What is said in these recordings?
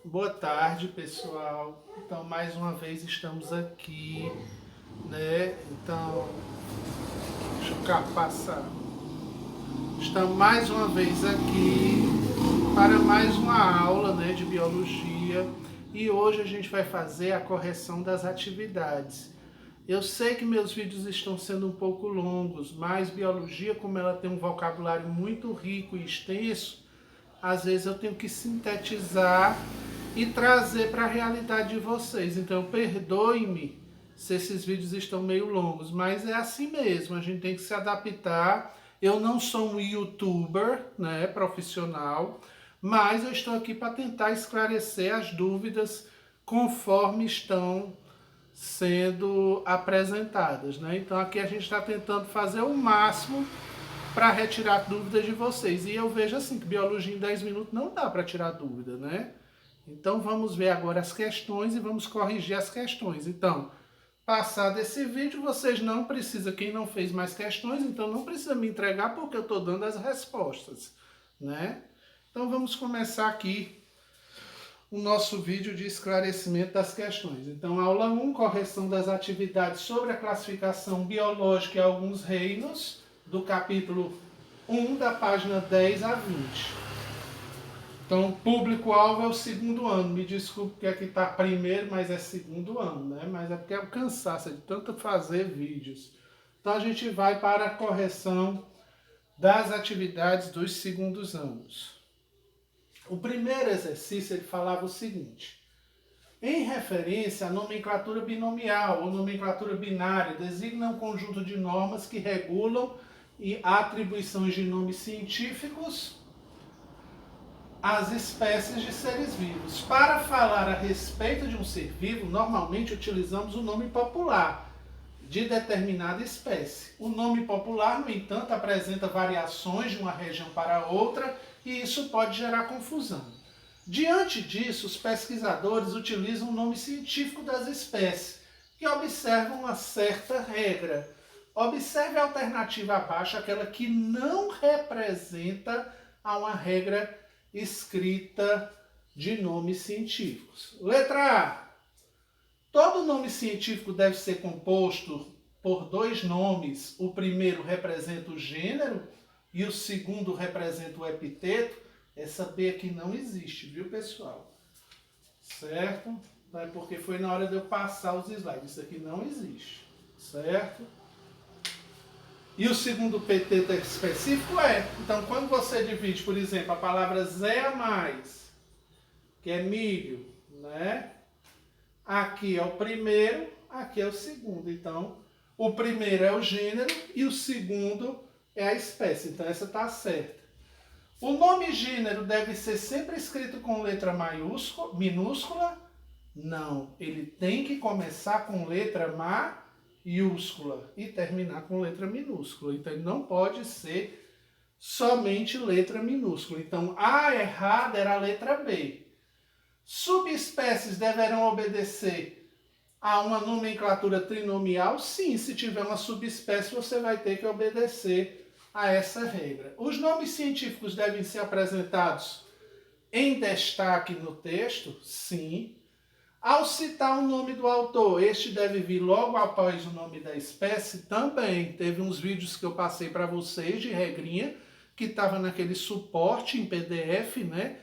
Boa tarde, pessoal. Então, mais uma vez estamos aqui, né? Então, deixa eu cá passar. Estamos mais uma vez aqui para mais uma aula, né, de biologia. E hoje a gente vai fazer a correção das atividades. Eu sei que meus vídeos estão sendo um pouco longos, mas biologia, como ela tem um vocabulário muito rico e extenso, às vezes eu tenho que sintetizar e trazer para a realidade de vocês. Então, perdoe-me se esses vídeos estão meio longos, mas é assim mesmo, a gente tem que se adaptar. Eu não sou um youtuber, né, profissional, mas eu estou aqui para tentar esclarecer as dúvidas conforme estão sendo apresentadas, né? Então aqui a gente está tentando fazer o máximo para retirar dúvidas de vocês. E eu vejo assim que biologia em 10 minutos não dá para tirar dúvida, né? Então vamos ver agora as questões e vamos corrigir as questões. Então, passado esse vídeo, vocês não precisam, quem não fez mais questões, então não precisa me entregar porque eu estou dando as respostas, né? Então vamos começar aqui o nosso vídeo de esclarecimento das questões. Então, aula 1, correção das atividades sobre a classificação biológica e alguns reinos, do capítulo 1, da página 10 a 20. Então, público-alvo é o segundo ano. Me desculpe que aqui está primeiro, mas é segundo ano, né? Mas é porque é o cansaço de tanto fazer vídeos. Então, a gente vai para a correção das atividades dos segundos anos. O primeiro exercício, ele falava o seguinte: em referência à nomenclatura binomial ou nomenclatura binária, designa um conjunto de normas que regulam e atribuições de nomes científicos às espécies de seres vivos. Para falar a respeito de um ser vivo, normalmente utilizamos o nome popular de determinada espécie. O nome popular, no entanto, apresenta variações de uma região para outra e isso pode gerar confusão. Diante disso, os pesquisadores utilizam o nome científico das espécies, que observam uma certa regra. Observe a alternativa abaixo, aquela que não representa a uma regra escrita de nomes científicos. Letra A. Todo nome científico deve ser composto por dois nomes. O primeiro representa o gênero e o segundo representa o epiteto. Essa B aqui não existe, viu, pessoal? Certo? É porque foi na hora de eu passar os slides. Isso aqui não existe. Certo? E o segundo epiteto específico é. Então, quando você divide, por exemplo, a palavra Zé a mais, que é milho, né? Aqui é o primeiro, aqui é o segundo. Então, o primeiro é o gênero e o segundo é a espécie. Então, essa está certa. O nome gênero deve ser sempre escrito com letra maiúscula, minúscula? Não. Ele tem que começar com letra maiúscula e terminar com letra minúscula. Então, ele não pode ser somente letra minúscula. Então, a errada era a letra B. Subespécies deverão obedecer a uma nomenclatura trinomial? Sim, se tiver uma subespécie, você vai ter que obedecer a essa regra. Os nomes científicos devem ser apresentados em destaque no texto? Sim. Ao citar o nome do autor, este deve vir logo após o nome da espécie? Também. Teve uns vídeos que eu passei para vocês de regrinha, que estava naquele suporte em PDF, né?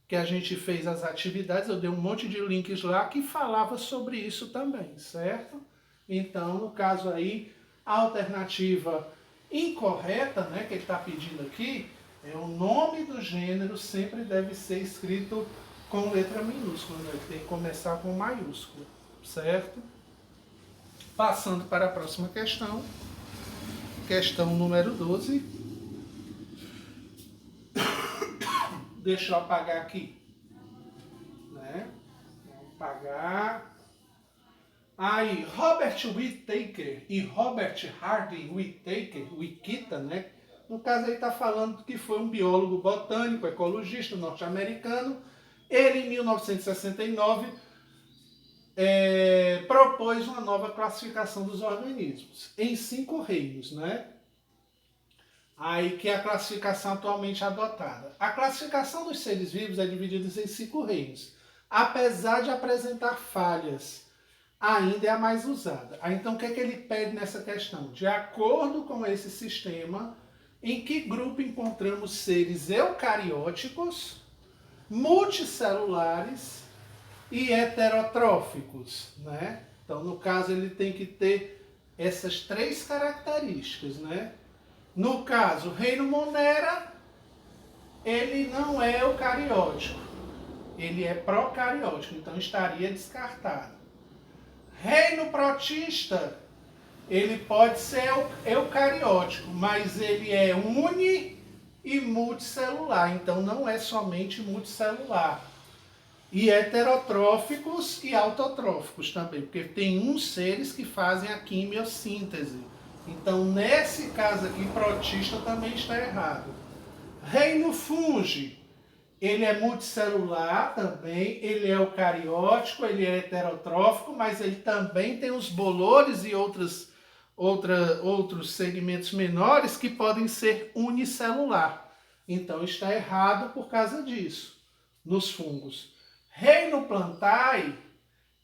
Que a gente fez as atividades, eu dei um monte de links lá que falava sobre isso também, certo? Então, no caso aí, a alternativa incorreta, né, que ele está pedindo aqui, é o nome do gênero sempre deve ser escrito com letra minúscula, né? Tem que começar com maiúscula, certo? Passando para a próxima questão, questão número 12. Deixa eu apagar aqui, né? Vamos apagar. Aí, Robert Whittaker e Robert Harding Whittaker, Whittaker, né? No caso aí está falando que foi um biólogo botânico, ecologista norte-americano. Ele, em 1969, propôs uma nova classificação dos organismos em 5 reinos, né? Aí que é a classificação atualmente adotada. A classificação dos seres vivos é dividida em 5 reinos. apesar de apresentar falhas, ainda é a mais usada. Então, o que é que ele pede nessa questão? De acordo com esse sistema, em que grupo encontramos seres eucarióticos, multicelulares e heterotróficos, né? Então, no caso, ele tem que ter essas 3 características, né? No caso, o reino Monera, ele não é eucariótico, ele é procariótico, então estaria descartado. Reino protista, ele pode ser eucariótico, mas ele é uni e multicelular, então não é somente multicelular. E heterotróficos e autotróficos também, porque tem uns seres que fazem a quimiossíntese. Então, nesse caso aqui, protista também está errado. Reino fungi, ele é multicelular também, ele é eucariótico, ele é heterotrófico, mas ele também tem os bolores e outros segmentos menores que podem ser unicelular. Então está errado por causa disso, nos fungos. Reino plantae,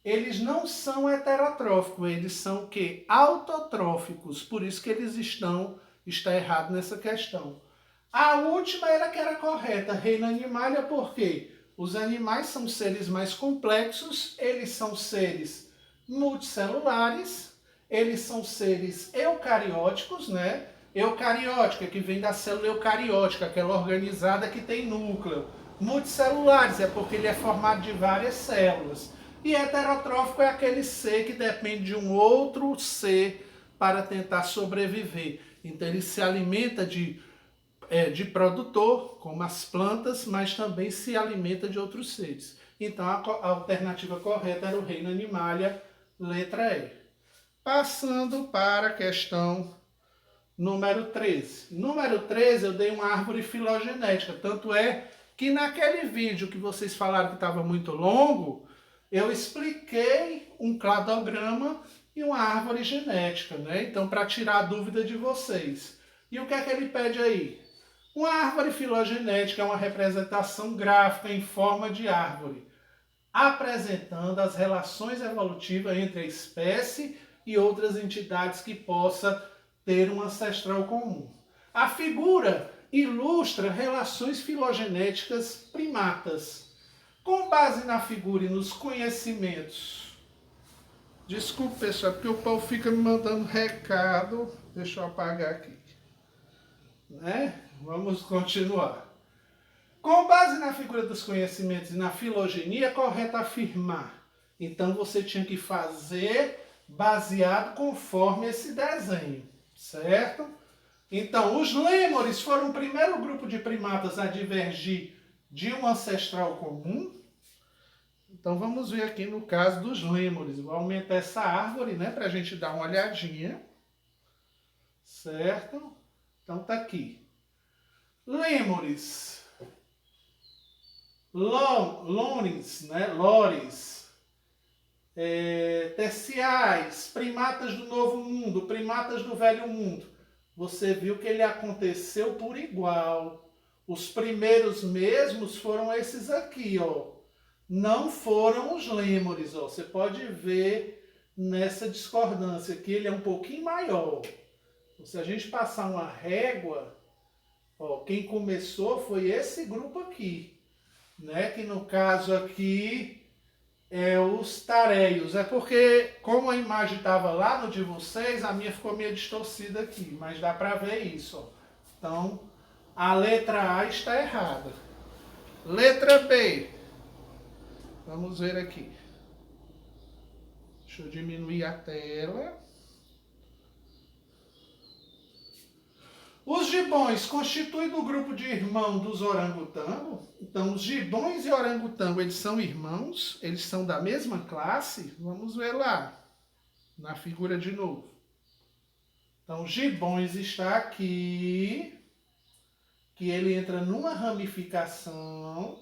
eles não são heterotróficos, eles são o quê? Autotróficos, por isso que eles está errado nessa questão. A última era que era correta, reino animalia, porque os animais são seres mais complexos, eles são seres multicelulares, eles são seres eucarióticos, né? Eucariótica, que vem da célula eucariótica, aquela organizada que tem núcleo. Multicelulares, é porque ele é formado de várias células. E heterotrófico é aquele ser que depende de um outro ser para tentar sobreviver. Então ele se alimenta de produtor, como as plantas, mas também se alimenta de outros seres. Então a alternativa correta era o reino animalia, letra E. Passando para a questão número 13. Número 13 eu dei uma árvore filogenética, tanto é que naquele vídeo que vocês falaram que estava muito longo, eu expliquei um cladograma e uma árvore genética, né? Então, para tirar a dúvida de vocês. E o que é que ele pede aí? Uma árvore filogenética é uma representação gráfica em forma de árvore, apresentando as relações evolutivas entre a espécie e outras entidades que possa ter um ancestral comum. A figura ilustra relações filogenéticas primatas. Com base na figura e nos conhecimentos... Desculpe, pessoal, porque o povo fica me mandando recado. Deixa eu apagar aqui. Né? Vamos continuar. Com base na figura dos conhecimentos e na filogenia, é correto afirmar. Então você tinha que fazer baseado conforme esse desenho, certo? Então, os lêmures foram o primeiro grupo de primatas a divergir de um ancestral comum. Então, vamos ver aqui no caso dos lêmures. Vou aumentar essa árvore, né, para a gente dar uma olhadinha. Certo? Então, tá aqui. Lêmures. Lores, né, lores. Terciais, primatas do Novo Mundo, primatas do Velho Mundo. Você viu que ele aconteceu por igual. Os primeiros mesmos foram esses aqui, ó. Não foram os lêmures, ó. Você pode ver nessa discordância que ele é um pouquinho maior. Se a gente passar uma régua, ó, quem começou foi esse grupo aqui, né? Que no caso aqui é os tareios. É porque, como a imagem estava lá no de vocês, a minha ficou meio distorcida aqui, mas dá para ver isso, ó. Então, a letra A está errada. Letra B. Vamos ver aqui. Deixa eu diminuir a tela. Os gibões constituem o grupo de irmão dos orangotangos. Então, os gibões e orangotango, eles são irmãos, eles são da mesma classe. Vamos ver lá, na figura de novo. Então, gibões está aqui, que ele entra numa ramificação.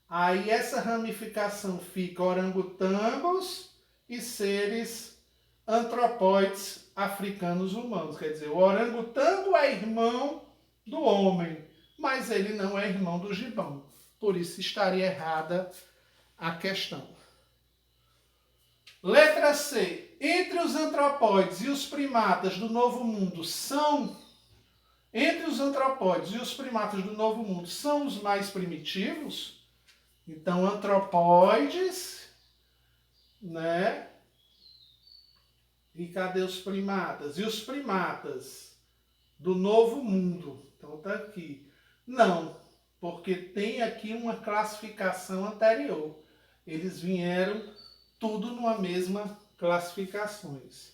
Aí, essa ramificação fica orangotangos e seres antropóides africanos humanos. Quer dizer, o orangotango é irmão do homem, mas ele não é irmão do gibão. Por isso estaria errada a questão. Letra C. Entre os antropóides e os primatas do Novo Mundo são... Entre os antropóides e os primatas do Novo Mundo são os mais primitivos? Então, antropóides, né? E cadê os primatas? E os primatas do Novo Mundo? Então, tá aqui. Não, porque tem aqui uma classificação anterior. Eles vieram tudo numa mesma classificações,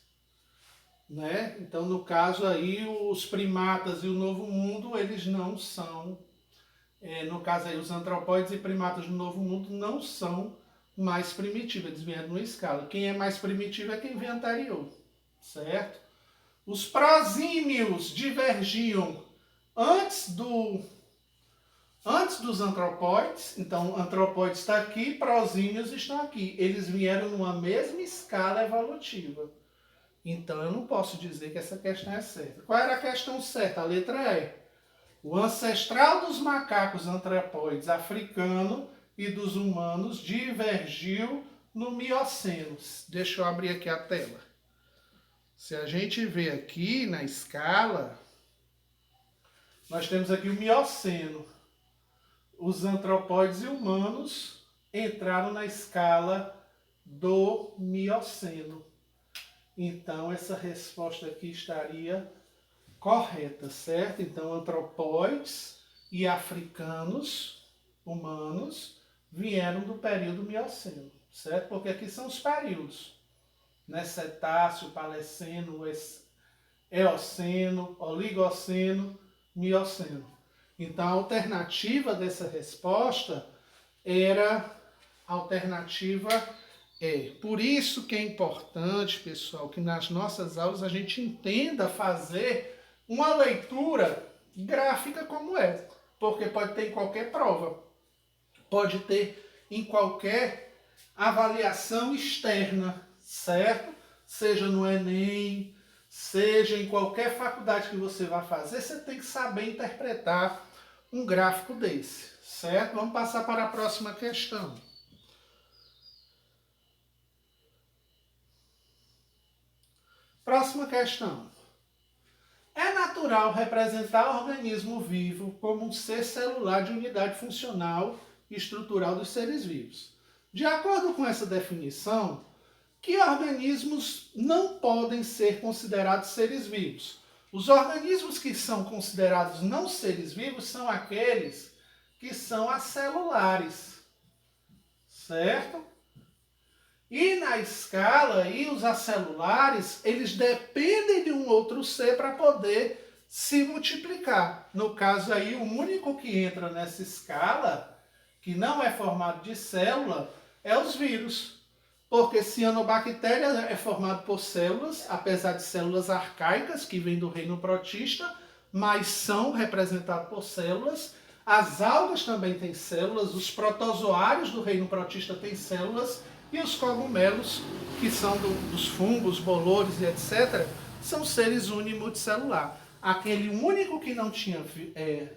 né? Então, no caso aí, os primatas e o Novo Mundo, eles não são, no caso aí, os antropóides e primatas do Novo Mundo não são mais primitivos, eles vieram numa escala. Quem é mais primitivo é quem vem anterior, certo? Os prosímios divergiam antes dos antropóides, então antropóides está aqui, prosímios estão aqui. Eles vieram numa mesma escala evolutiva. Então eu não posso dizer que essa questão é certa. Qual era a questão certa? A letra E. O ancestral dos macacos antropóides africano e dos humanos divergiu no Mioceno. Deixa eu abrir aqui a tela. Se a gente ver aqui na escala, nós temos aqui o Mioceno. Os antropóides e humanos entraram na escala do Mioceno. Então, essa resposta aqui estaria correta, certo? Então, antropóides e africanos, humanos, vieram do período Mioceno, certo? Porque aqui são os períodos, né? Cetáceo, Paleoceno, Eoceno, Oligoceno, Mioceno. Então, a alternativa dessa resposta era a alternativa E. Por isso que é importante, pessoal, que nas nossas aulas a gente entenda fazer uma leitura gráfica como essa. Porque pode ter em qualquer prova. Pode ter em qualquer avaliação externa, certo? Seja no Enem, seja em qualquer faculdade que você vá fazer, você tem que saber interpretar um gráfico desse, certo? Vamos passar para a próxima questão. Próxima questão. É natural representar o organismo vivo como um ser celular de unidade funcional e estrutural dos seres vivos. De acordo com essa definição, que organismos não podem ser considerados seres vivos? Os organismos que são considerados não seres vivos são aqueles que são acelulares, certo? E na escala, os acelulares, eles dependem de um outro ser para poder se multiplicar. No caso aí, o único que entra nessa escala, que não é formado de célula, é os vírus. Porque cianobactéria é formado por células, apesar de células arcaicas, que vêm do reino protista, mas são representadas por células. As algas também têm células, os protozoários do reino protista têm células, e os cogumelos, que são dos fungos, bolores e etc., são seres unimulticelular. Aquele único que não tinha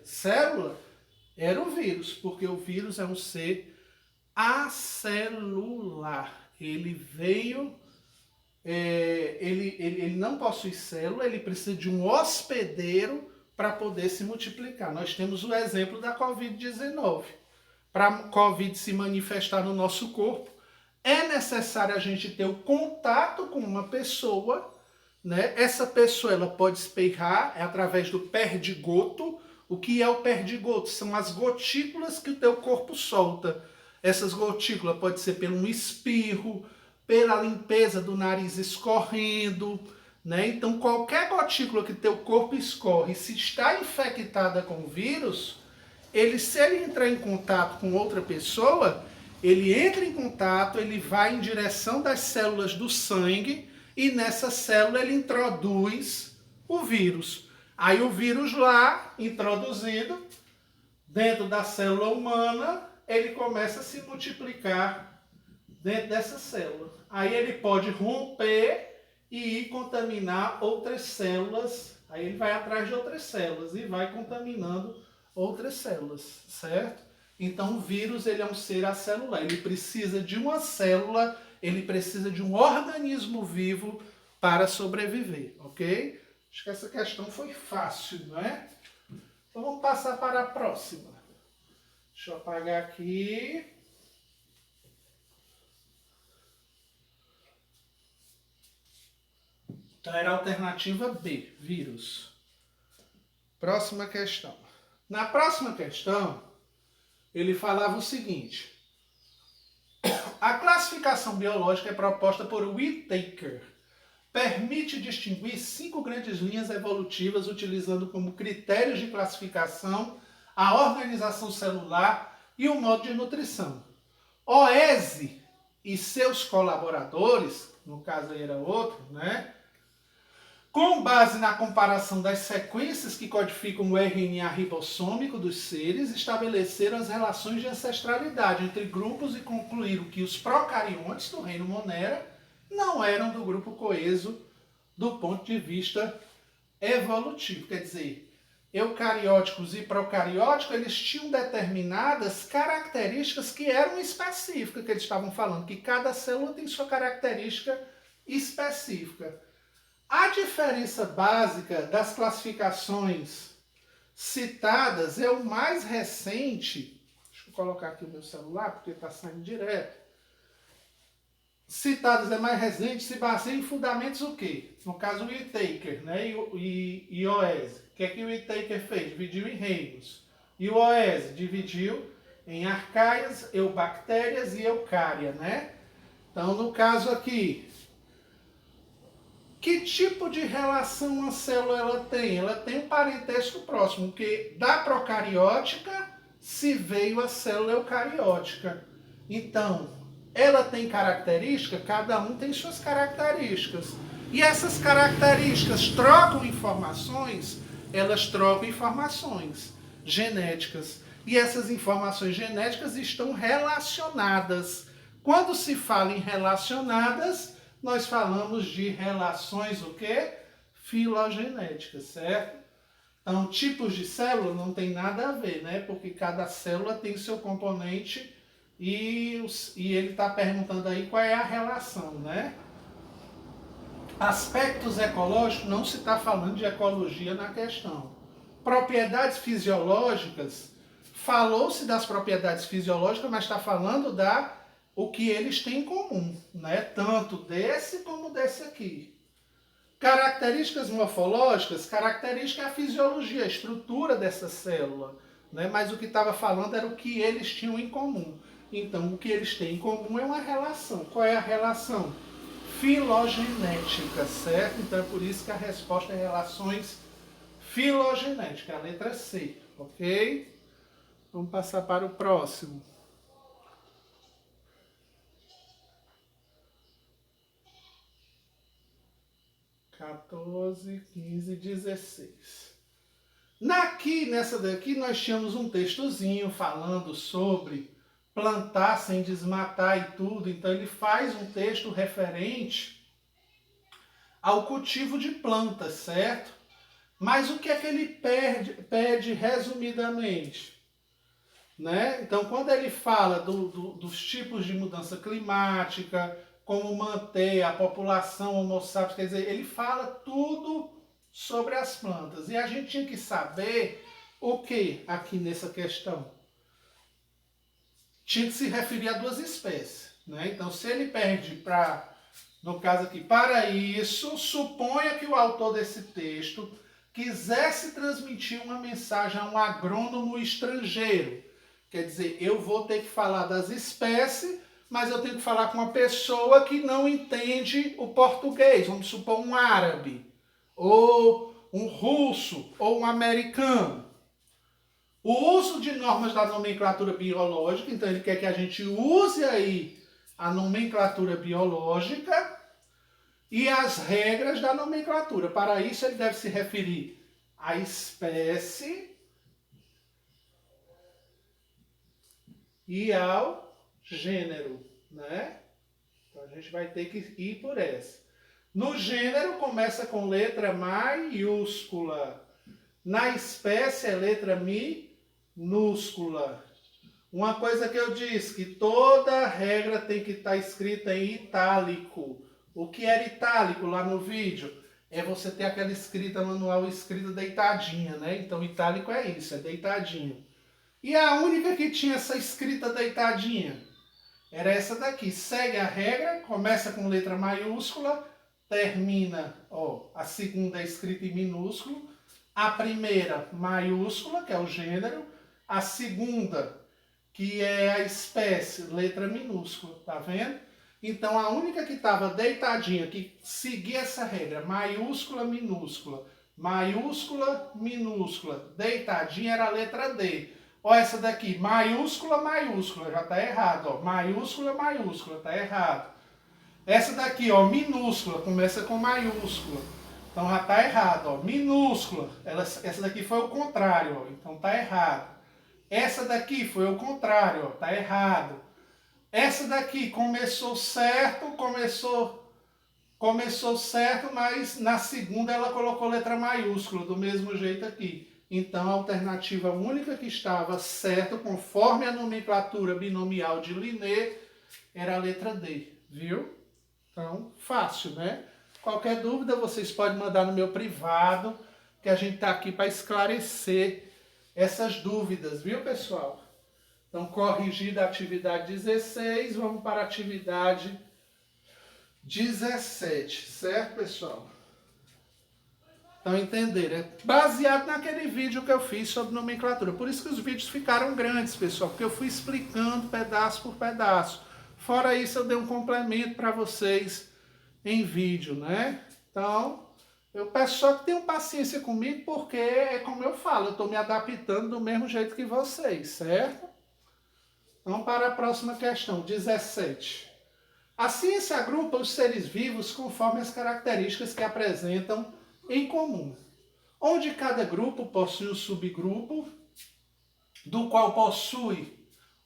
célula era o vírus, porque o vírus é um ser acelular. Ele veio, ele não possui célula, ele precisa de um hospedeiro para poder se multiplicar. Nós temos o exemplo da Covid-19. Para a Covid se manifestar no nosso corpo, é necessário a gente ter o contato com uma pessoa, né? Essa pessoa ela pode espirrar através do perdigoto. O que é o perdigoto? São as gotículas que o teu corpo solta. Essas gotículas podem ser pelo um espirro, pela limpeza do nariz escorrendo, né? Então, qualquer gotícula que teu corpo escorre, se está infectada com o vírus, se ele entrar em contato com outra pessoa, ele entra em contato, ele vai em direção das células do sangue e nessa célula ele introduz o vírus. Aí o vírus lá, introduzido dentro da célula humana, ele começa a se multiplicar dentro dessa célula. Aí ele pode romper e ir contaminar outras células. Aí ele vai atrás de outras células e vai contaminando outras células, certo? Então o vírus ele é um ser acelular, ele precisa de uma célula, ele precisa de um organismo vivo para sobreviver, ok? Acho que essa questão foi fácil, não é? Então vamos passar para a próxima. Deixa eu apagar aqui. Então era a alternativa B, vírus. Próxima questão. Na próxima questão, ele falava o seguinte: a classificação biológica é proposta por Whittaker. Permite distinguir 5 grandes linhas evolutivas utilizando como critérios de classificação a organização celular e o modo de nutrição. Oese e seus colaboradores, no caso aí era outro, né? Com base na comparação das sequências que codificam o RNA ribossômico dos seres, estabeleceram as relações de ancestralidade entre grupos e concluíram que os procariontes do reino Monera não eram do grupo coeso do ponto de vista evolutivo. Quer dizer, eucarióticos e procarióticos, eles tinham determinadas características que eram específicas, que eles estavam falando, que cada célula tem sua característica específica. A diferença básica das classificações citadas é o mais recente. Deixa eu colocar aqui o meu celular, porque está saindo direto. Citadas é mais recente, se baseia em fundamentos o quê? No caso, o Whittaker, né? E Oese. O que é que o Whittaker fez? Dividiu em reinos. E o Oese dividiu em arcaias, eubactérias e eucária, né? Então, no caso aqui, que tipo de relação uma célula ela tem? Ela tem um parentesco próximo, porque da procariótica se veio a célula eucariótica. Então, ela tem características, cada um tem suas características. E essas características trocam informações, elas trocam informações genéticas. E essas informações genéticas estão relacionadas. Quando se fala em relacionadas, nós falamos de relações o quê? Filogenéticas, certo? Então, tipos de célula não tem nada a ver, né? Porque cada célula tem seu componente e ele está perguntando aí qual é a relação, né? Aspectos ecológicos, não se está falando de ecologia na questão. Propriedades fisiológicas, falou-se das propriedades fisiológicas, mas está falando o que eles têm em comum, né? Tanto desse como desse aqui. Características morfológicas, característica é a fisiologia, a estrutura dessa célula, né? Mas o que estava falando era o que eles tinham em comum. Então, o que eles têm em comum é uma relação. Qual é a relação? Filogenética, certo? Então, é por isso que a resposta é relações filogenéticas, a letra C, ok? Vamos passar para o próximo. (14, 15, 16). Nessa daqui nós tínhamos um textozinho falando sobre plantar sem desmatar e tudo. Então ele faz um texto referente ao cultivo de plantas, certo? Mas o que é que ele pede resumidamente? Né? Então quando ele fala dos tipos de mudança climática, como manter a população Homo sapiens, quer dizer, ele fala tudo sobre as plantas. E a gente tinha que saber o que aqui nessa questão? Tinha que se referir a duas espécies, né? Então, se ele pede para, no caso aqui, para isso, suponha que o autor desse texto quisesse transmitir uma mensagem a um agrônomo estrangeiro. Quer dizer, eu vou ter que falar das espécies, mas eu tenho que falar com uma pessoa que não entende o português, vamos supor um árabe, ou um russo, ou um americano. O uso de normas da nomenclatura biológica, então ele quer que a gente use aí a nomenclatura biológica e as regras da nomenclatura. Para isso ele deve se referir à espécie e ao gênero, né? Então a gente vai ter que ir por essa. No gênero começa com letra maiúscula. Na espécie é letra minúscula. Uma coisa que eu disse, que toda regra tem que estar escrita em itálico. O que era itálico lá no vídeo? É você ter aquela escrita manual escrita deitadinha, né? Então itálico é isso, é deitadinho. E a única que tinha essa escrita deitadinha era essa daqui. Segue a regra, começa com letra maiúscula, termina, ó, a segunda é escrita em minúsculo, a primeira maiúscula, que é o gênero, a segunda, que é a espécie, letra minúscula, tá vendo? Então a única que estava deitadinha, que seguia essa regra, maiúscula, minúscula, deitadinha era a letra D. Ó, essa daqui, maiúscula, já tá errado, ó. Maiúscula, tá errado. Essa daqui, ó, minúscula, começa com maiúscula. Então já tá errado, ó. Minúscula, essa daqui foi o contrário, ó. Então tá errado. Essa daqui foi o contrário, ó. Tá errado. Essa daqui começou certo, mas na segunda ela colocou letra maiúscula, do mesmo jeito aqui. Então, a alternativa única que estava certa, conforme a nomenclatura binomial de Linné, era a letra D, viu? Então, fácil, né? Qualquer dúvida, vocês podem mandar no meu privado, que a gente está aqui para esclarecer essas dúvidas, viu, pessoal? Então, corrigida a atividade 16, vamos para a atividade 17, certo, pessoal? Então, entenderam? É baseado naquele vídeo que eu fiz sobre nomenclatura. Por isso que os vídeos ficaram grandes, pessoal, porque eu fui explicando pedaço por pedaço. Fora isso, eu dei um complemento para vocês em vídeo, né? Então, eu peço só que tenham paciência comigo, porque é como eu falo, eu estou me adaptando do mesmo jeito que vocês, certo? Então, para a próxima questão, 17. A ciência agrupa os seres vivos conforme as características que apresentam em comum, onde cada grupo possui um subgrupo, do qual possui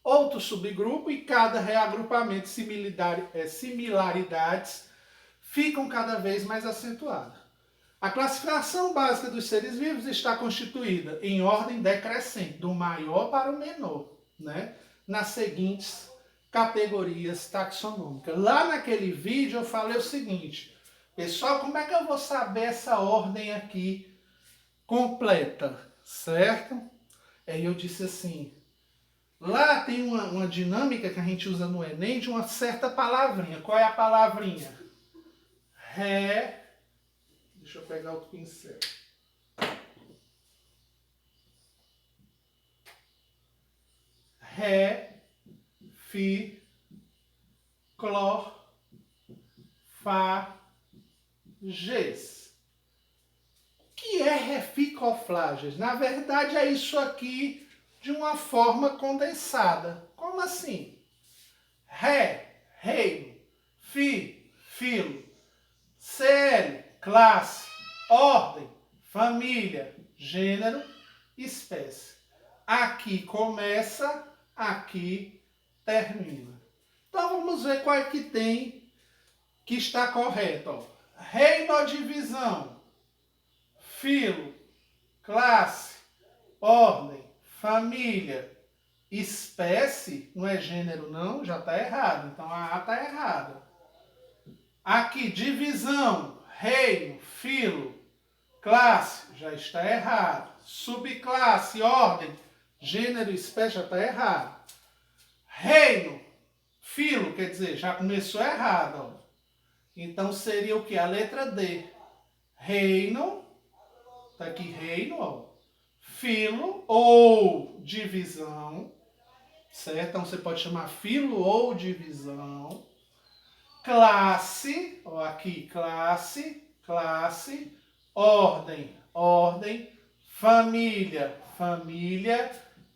outro subgrupo, e cada reagrupamento similaridades ficam cada vez mais acentuadas. A classificação básica dos seres vivos está constituída em ordem decrescente, do maior para o menor, né? Nas seguintes categorias taxonômicas. Lá naquele vídeo eu falei o seguinte: pessoal, como é que eu vou saber essa ordem aqui completa, certo? Aí eu disse assim, lá tem uma dinâmica que a gente usa no Enem de uma certa palavrinha. Qual é a palavrinha? Deixa eu pegar outro pincel. Ré, fi, cló, fá, gês. O que é reficoflages? Na verdade é isso aqui de uma forma condensada. Como assim? Ré, reino, fi, filo, CL, classe, ordem, família, gênero, espécie. Aqui começa, aqui termina. Então vamos ver qual é que tem que está correto. Ó. Reino ou divisão, filo, classe, ordem, família, espécie, não é gênero não, já está errado. Então a A está errada. Aqui, divisão, reino, filo, classe, já está errado. Subclasse, ordem, gênero, espécie, já está errado. Reino, filo, quer dizer, já começou errado. Ó. Então seria o que? A letra D. Reino, tá aqui reino, ó. Filo ou divisão, certo? Então você pode chamar filo ou divisão. Classe, ó, aqui classe, ordem, família,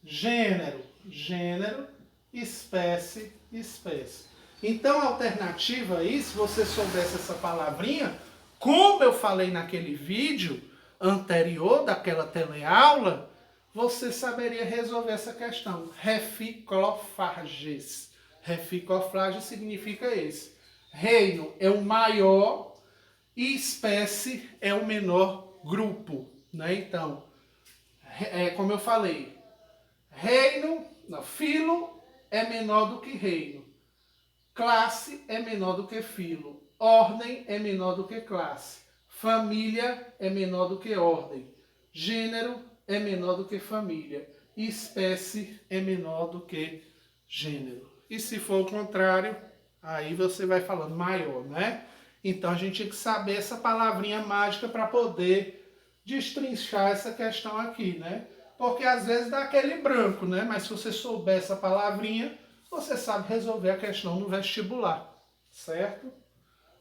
gênero, espécie. Então a alternativa aí, se você soubesse essa palavrinha, como eu falei naquele vídeo anterior daquela teleaula, você saberia resolver essa questão. Reficoflages. Reficoflages significa esse. Reino é o maior e espécie é o menor grupo, né? Então, como eu falei, reino, Não, filo é menor do que reino. Classe é menor do que filo. Ordem é menor do que classe. Família é menor do que ordem. Gênero é menor do que família. Espécie é menor do que gênero. E se for o contrário, aí você vai falando maior, né? Então a gente tem que saber essa palavrinha mágica para poder destrinchar essa questão aqui, né? Porque às vezes dá aquele branco, né? Mas se você souber essa palavrinha, você sabe resolver a questão no vestibular, certo?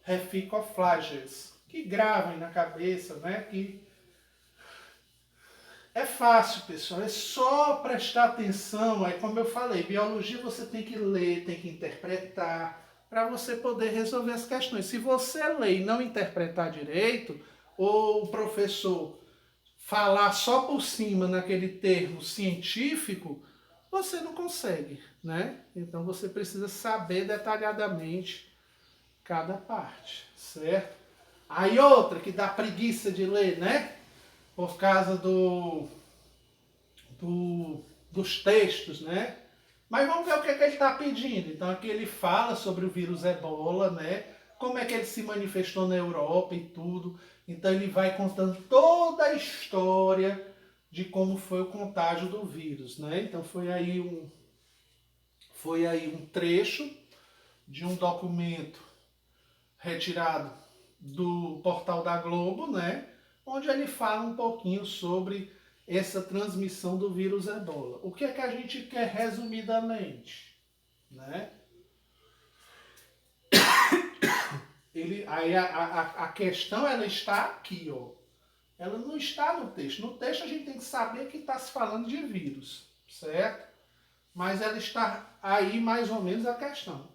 Reficoflages, que gravem na cabeça, né? Que é fácil, pessoal, é só prestar atenção. Aí, como eu falei, biologia você tem que ler, tem que interpretar, para você poder resolver as questões. Se você ler e não interpretar direito, ou o professor falar só por cima naquele termo científico, você não consegue, né? Então você precisa saber detalhadamente cada parte, certo? Aí outra que dá preguiça de ler, né? Por causa dos textos, né? Mas vamos ver o que ele está pedindo. Então aqui ele fala sobre o vírus Ebola, né? Como é que ele se manifestou na Europa e tudo. Então ele vai contando toda a história de como foi o contágio do vírus, né? Então foi aí um trecho de um documento retirado do portal da Globo, né? Onde ele fala um pouquinho sobre essa transmissão do vírus Ebola. O que é que a gente quer resumidamente, né? Aí a questão ela está aqui, ó. Ela não está no texto. No texto a gente tem que saber que está se falando de vírus, certo? Mas ela está aí mais ou menos a questão.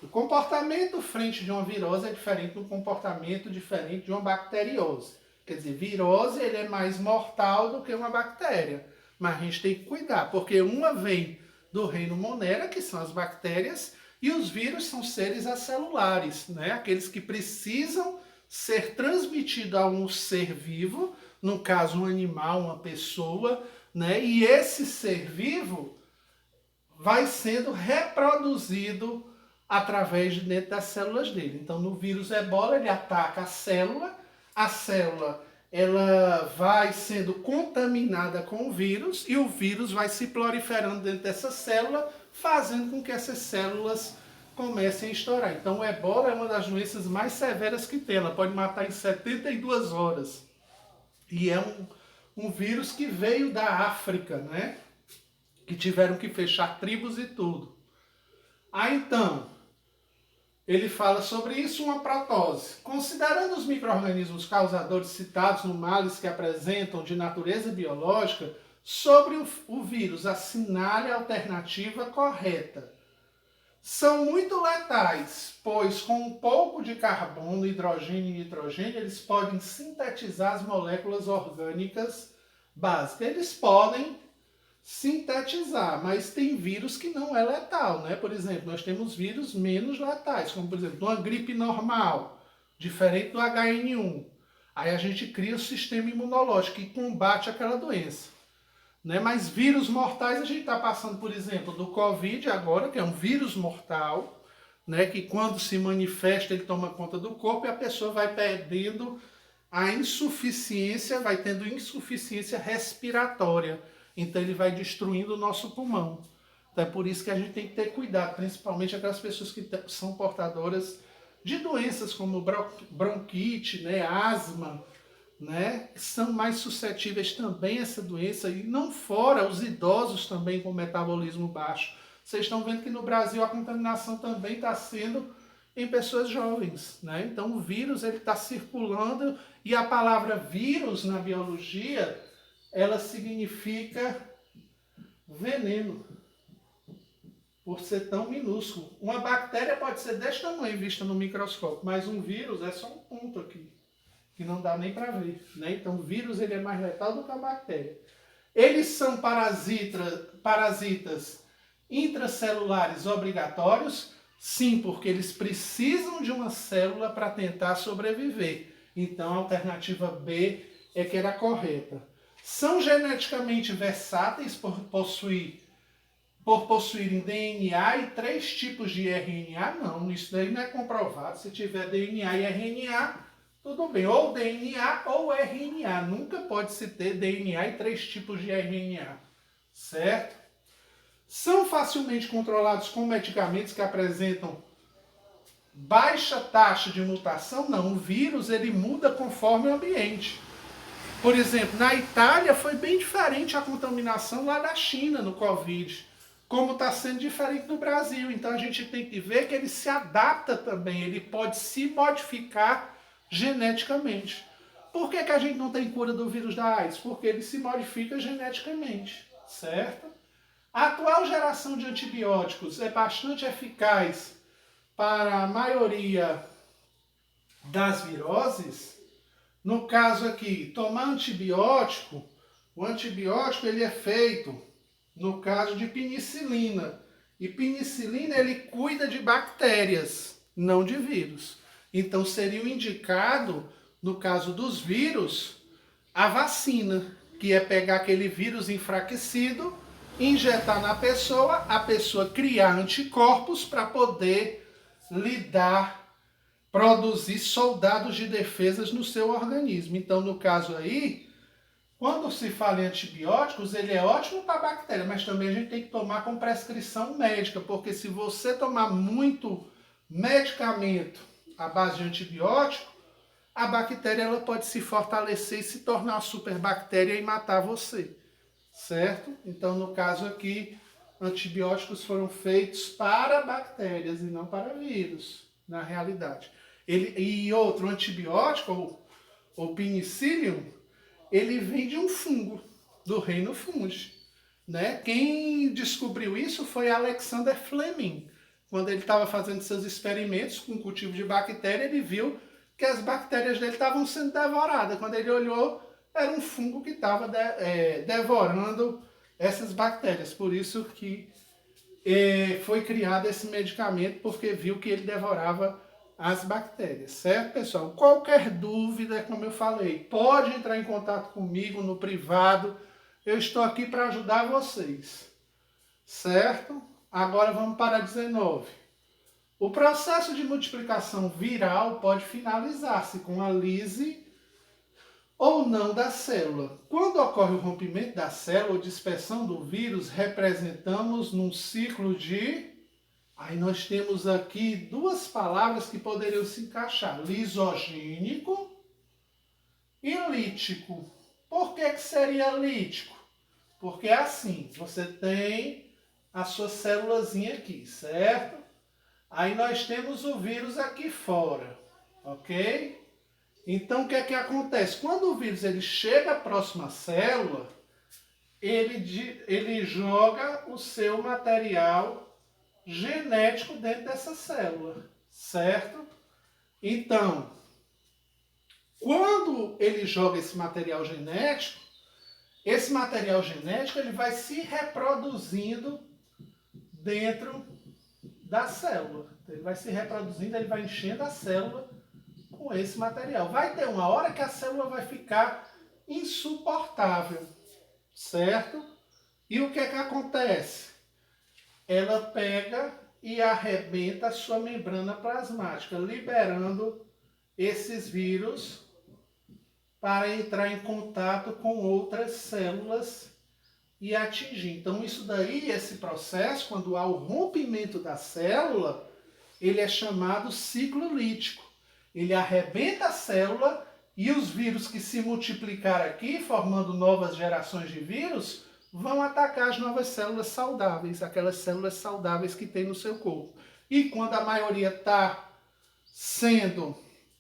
O comportamento frente de uma virose é diferente do comportamento diferente de uma bacteriose. Quer dizer, virose ele é mais mortal do que uma bactéria. Mas a gente tem que cuidar, porque uma vem do reino Monera, que são as bactérias, e os vírus são seres acelulares, né? Aqueles que precisam ser transmitidos a um ser vivo, no caso um animal, uma pessoa, né? E esse ser vivo vai sendo reproduzido através de dentro das células dele. Então, no vírus Ebola, ele ataca a célula ela vai sendo contaminada com o vírus e o vírus vai se proliferando dentro dessa célula, fazendo com que essas células comecem a estourar. Então, o Ebola é uma das doenças mais severas que tem. Ela pode matar em 72 horas. E é um vírus que veio da África, né? Que tiveram que fechar tribos e tudo. Aí, então, ele fala sobre isso, uma protose. Considerando os micro-organismos causadores citados no males que apresentam de natureza biológica, sobre o vírus assinale a alternativa correta. São muito letais, pois com um pouco de carbono, hidrogênio e nitrogênio, eles podem sintetizar as moléculas orgânicas básicas. Eles podem sintetizar, mas tem vírus que não é letal, né? Por exemplo, nós temos vírus menos letais, como por exemplo, uma gripe normal, diferente do HN1. Aí a gente cria o sistema imunológico que combate aquela doença, né? Mas vírus mortais a gente está passando, por exemplo, do Covid agora, que é um vírus mortal, né? Que quando se manifesta ele toma conta do corpo e a pessoa vai perdendo a insuficiência, vai tendo insuficiência respiratória. Então ele vai destruindo o nosso pulmão. Então é por isso que a gente tem que ter cuidado, principalmente aquelas pessoas que são portadoras de doenças como bronquite, né, asma, né, são mais suscetíveis também a essa doença. E não fora os idosos também com metabolismo baixo. Vocês estão vendo que no Brasil a contaminação também está sendo em pessoas jovens, né? Então o vírus ele está circulando e a palavra vírus na biologia ela significa veneno, por ser tão minúsculo. Uma bactéria pode ser deste tamanho vista no microscópio, mas um vírus é só um ponto aqui, que não dá nem para ver, né? Então o vírus ele é mais letal do que a bactéria. Eles são parasitas intracelulares obrigatórios? Sim, porque eles precisam de uma célula para tentar sobreviver. Então a alternativa B é que era correta. São geneticamente versáteis por possuir por possuírem DNA e 3 tipos de RNA, não, isso daí não é comprovado. Se tiver DNA e RNA, tudo bem, ou DNA ou RNA, nunca pode se ter DNA e 3 tipos de RNA, certo? São facilmente controlados com medicamentos que apresentam baixa taxa de mutação? Não, o vírus ele muda conforme o ambiente. Por exemplo, na Itália foi bem diferente a contaminação lá da China no Covid, como está sendo diferente no Brasil. Então a gente tem que ver que ele se adapta também, ele pode se modificar geneticamente. Por que, que a gente não tem cura do vírus da AIDS? Porque ele se modifica geneticamente, certo? A atual geração de antibióticos é bastante eficaz para a maioria das viroses. No caso aqui, tomar antibiótico, o antibiótico ele é feito no caso de penicilina. E penicilina ele cuida de bactérias, não de vírus. Então seria o indicado, no caso dos vírus, a vacina, que é pegar aquele vírus enfraquecido, injetar na pessoa, a pessoa criar anticorpos para poder lidar, produzir soldados de defesas no seu organismo. Então, no caso aí, quando se fala em antibióticos, ele é ótimo para a bactéria, mas também a gente tem que tomar com prescrição médica, porque se você tomar muito medicamento à base de antibiótico, a bactéria ela pode se fortalecer e se tornar uma superbactéria e matar você, certo? Então, no caso aqui, antibióticos foram feitos para bactérias e não para vírus, na realidade. E outro antibiótico, o penicillium, ele vem de um fungo, do reino fungi, né? Quem descobriu isso foi Alexander Fleming. Quando ele estava fazendo seus experimentos com cultivo de bactéria, ele viu que as bactérias dele estavam sendo devoradas. Quando ele olhou, era um fungo que estava devorando essas bactérias. Por isso que foi criado esse medicamento, porque viu que ele devorava as bactérias, certo, pessoal? Qualquer dúvida, como eu falei, pode entrar em contato comigo no privado. Eu estou aqui para ajudar vocês, certo? Agora vamos para a 19. O processo de multiplicação viral pode finalizar-se com a lise ou não da célula. Quando ocorre o rompimento da célula ou dispersão do vírus, representamos num ciclo de... Aí nós temos aqui duas palavras que poderiam se encaixar: lisogênico e lítico. Por que seria lítico? Porque é assim, você tem a sua célulazinha aqui, certo? Aí nós temos o vírus aqui fora, ok? Então o que é que acontece? Quando o vírus ele chega próximo à célula, ele joga o seu material genético dentro dessa célula, certo? Então, quando ele joga esse material genético ele vai se reproduzindo dentro da célula. Ele vai se reproduzindo, ele vai enchendo a célula com esse material. Vai ter uma hora que a célula vai ficar insuportável, certo? E o que é que acontece? Ela pega e arrebenta a sua membrana plasmática, liberando esses vírus para entrar em contato com outras células e atingir. Então isso daí, esse processo, quando há o rompimento da célula, ele é chamado ciclo lítico. Ele arrebenta a célula e os vírus que se multiplicar aqui, formando novas gerações de vírus, vão atacar as novas células saudáveis, aquelas células saudáveis que tem no seu corpo. E quando a maioria está sendo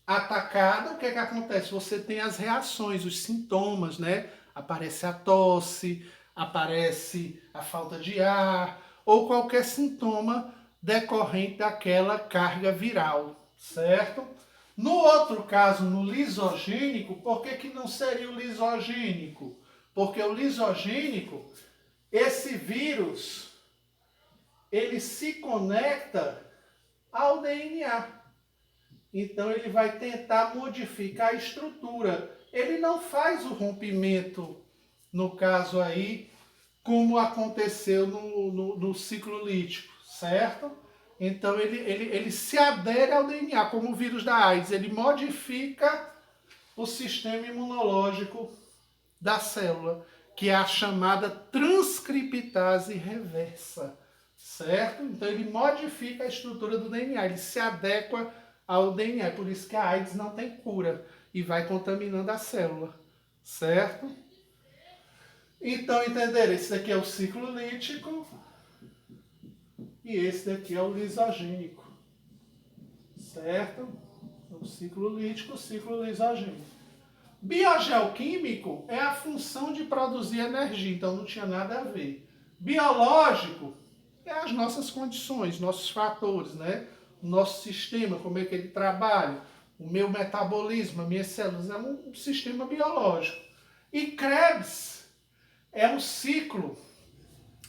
atacada, o que é que acontece? Você tem as reações, os sintomas, né? Aparece a tosse, aparece a falta de ar, ou qualquer sintoma decorrente daquela carga viral, certo? No outro caso, no lisogênico, por que não seria o lisogênico? Porque o lisogênico, esse vírus, ele se conecta ao DNA. Então ele vai tentar modificar a estrutura. Ele não faz o rompimento, no caso aí, como aconteceu no ciclo lítico, certo? Então ele se adere ao DNA, como o vírus da AIDS, ele modifica o sistema imunológico da célula, que é a chamada transcriptase reversa, certo? Então ele modifica a estrutura do DNA, ele se adequa ao DNA, por isso que a AIDS não tem cura e vai contaminando a célula, certo? Então, entenderam? Esse daqui é o ciclo lítico e esse daqui é o lisogênico, certo? O ciclo lítico, o ciclo lisogênico. Biogeoquímico é a função de produzir energia, então não tinha nada a ver. Biológico é as nossas condições, nossos fatores, né? O nosso sistema, como é que ele trabalha, o meu metabolismo, as minhas células, é um sistema biológico. E Krebs é um ciclo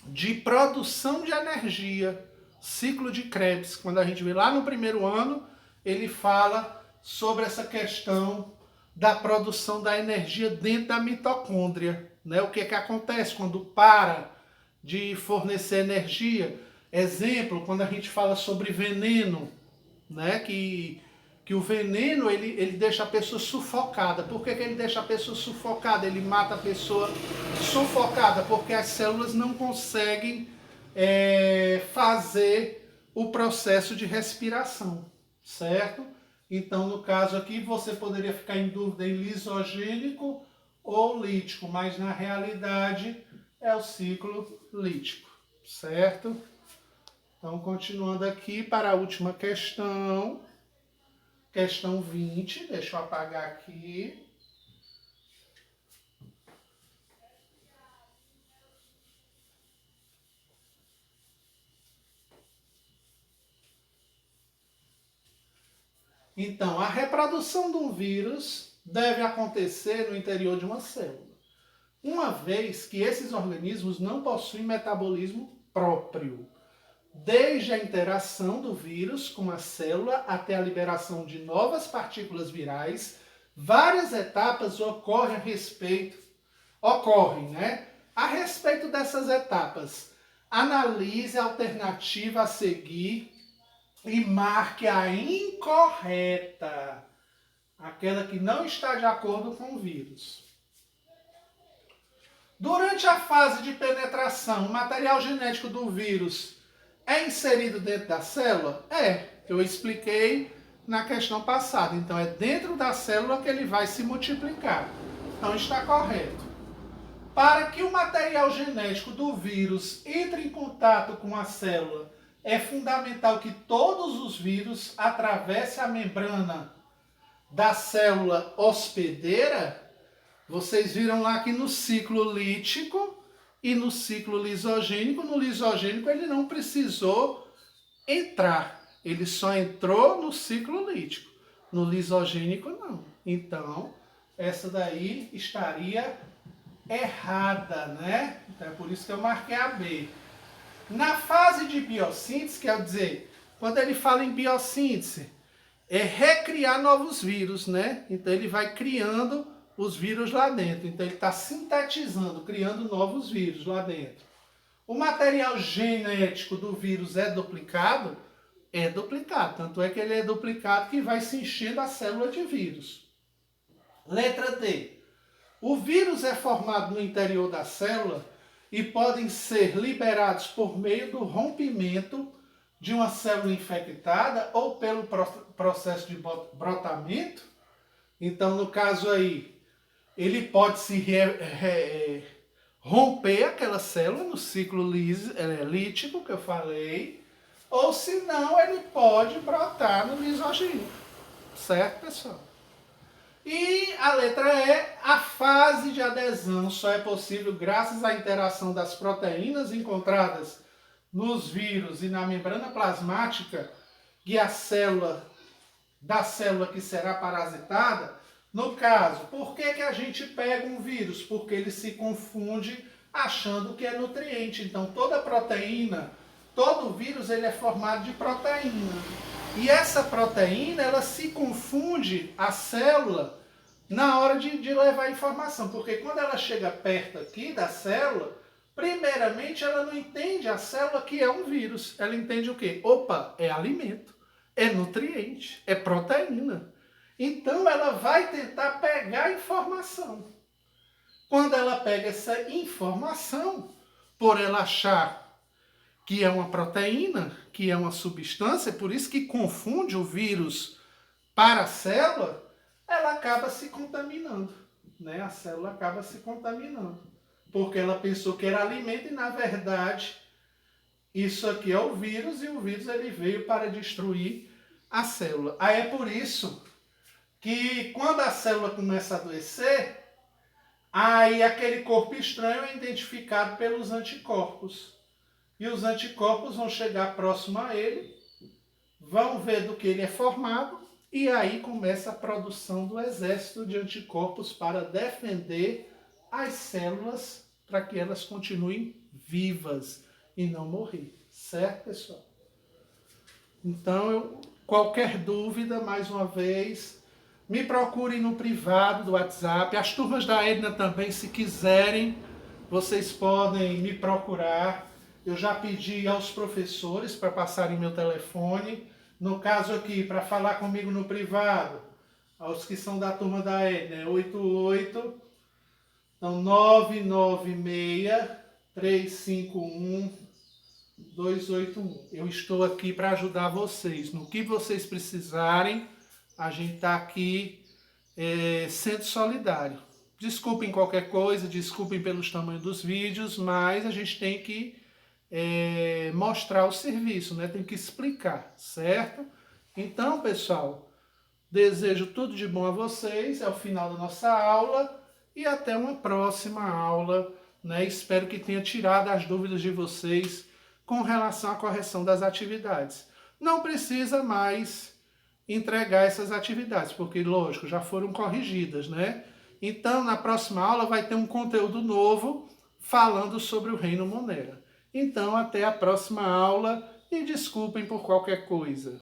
de produção de energia, ciclo de Krebs. Quando a gente vê lá no primeiro ano, ele fala sobre essa questão da produção da energia dentro da mitocôndria, né? O que é que acontece quando para de fornecer energia? Exemplo, quando a gente fala sobre veneno, né? Que o veneno ele deixa a pessoa sufocada. Por que ele deixa a pessoa sufocada? Ele mata a pessoa sufocada porque as células não conseguem fazer o processo de respiração, certo? Então, no caso aqui, você poderia ficar em dúvida em lisogênico ou lítico, mas na realidade é o ciclo lítico, certo? Então, continuando aqui para a última questão, questão 20, deixa eu apagar aqui. Então, a reprodução de um vírus deve acontecer no interior de uma célula, uma vez que esses organismos não possuem metabolismo próprio. Desde a interação do vírus com a célula até a liberação de novas partículas virais, várias etapas ocorrem, né? A respeito dessas etapas, analise a alternativa a seguir e marque a incorreta, aquela que não está de acordo com o vírus. Durante a fase de penetração, o material genético do vírus é inserido dentro da célula? Eu expliquei na questão passada. Então, é dentro da célula que ele vai se multiplicar. Então, está correto. Para que o material genético do vírus entre em contato com a célula, é fundamental que todos os vírus atravessem a membrana da célula hospedeira. Vocês viram lá que no ciclo lítico e no ciclo lisogênico, no lisogênico ele não precisou entrar, ele só entrou no ciclo lítico. No lisogênico não. Então, essa daí estaria errada, né? Então é por isso que eu marquei a B. Na fase de biossíntese, quer dizer, quando ele fala em biossíntese, é recriar novos vírus, né? Então ele vai criando os vírus lá dentro. Então ele está sintetizando, criando novos vírus lá dentro. O material genético do vírus é duplicado? É duplicado. Tanto é que ele é duplicado que vai se enchendo a célula de vírus. Letra D. O vírus é formado no interior da célula e podem ser liberados por meio do rompimento de uma célula infectada ou pelo processo de brotamento. Então, no caso aí, ele pode se romper aquela célula no ciclo lítico que eu falei, ou se não, ele pode brotar no lisogênico. Certo, pessoal? E a letra E, a fase de adesão só é possível graças à interação das proteínas encontradas nos vírus e na membrana plasmática e a célula da célula que será parasitada. No caso, por que a gente pega um vírus? Porque ele se confunde achando que é nutriente. Então, toda proteína, todo vírus, ele é formado de proteína. E essa proteína, ela se confunde a célula na hora de levar a informação. Porque quando ela chega perto aqui da célula, Primeiramente, ela não entende a célula que é um vírus. Ela entende o quê? Opa, é alimento, é nutriente, é proteína. Então, ela vai tentar pegar a informação. Quando ela pega essa informação, por ela achar que é uma proteína, que é uma substância, por isso que confunde o vírus para a célula, ela acaba se contaminando, né? A célula acaba se contaminando, porque ela pensou que era alimento e, na verdade, isso aqui é o vírus e o vírus ele veio para destruir a célula. Aí é por isso que quando a célula começa a adoecer, aí aquele corpo estranho é identificado pelos anticorpos. E os anticorpos vão chegar próximo a ele, vão ver do que ele é formado, e aí começa a produção do exército de anticorpos para defender as células, para que elas continuem vivas e não morrer. Certo, pessoal? Então, qualquer dúvida, mais uma vez, me procurem no privado do WhatsApp. As turmas da Edna também, se quiserem, vocês podem me procurar. Eu já pedi aos professores para passarem meu telefone. No caso aqui, para falar comigo no privado, aos que são da turma da Edna, é 88 então 996-351-281. Eu estou aqui para ajudar vocês. No que vocês precisarem, a gente está aqui sendo solidário. Desculpem qualquer coisa, desculpem pelos tamanhos dos vídeos, mas a gente tem que mostrar o serviço, né? Tem que explicar, certo? Então, pessoal, desejo tudo de bom a vocês, é o final da nossa aula e até uma próxima aula, né? Espero que tenha tirado as dúvidas de vocês com relação à correção das atividades. Não precisa mais entregar essas atividades, porque, lógico, já foram corrigidas, né? Então, na próxima aula vai ter um conteúdo novo falando sobre o Reino Monera. Então, até a próxima aula e desculpem por qualquer coisa.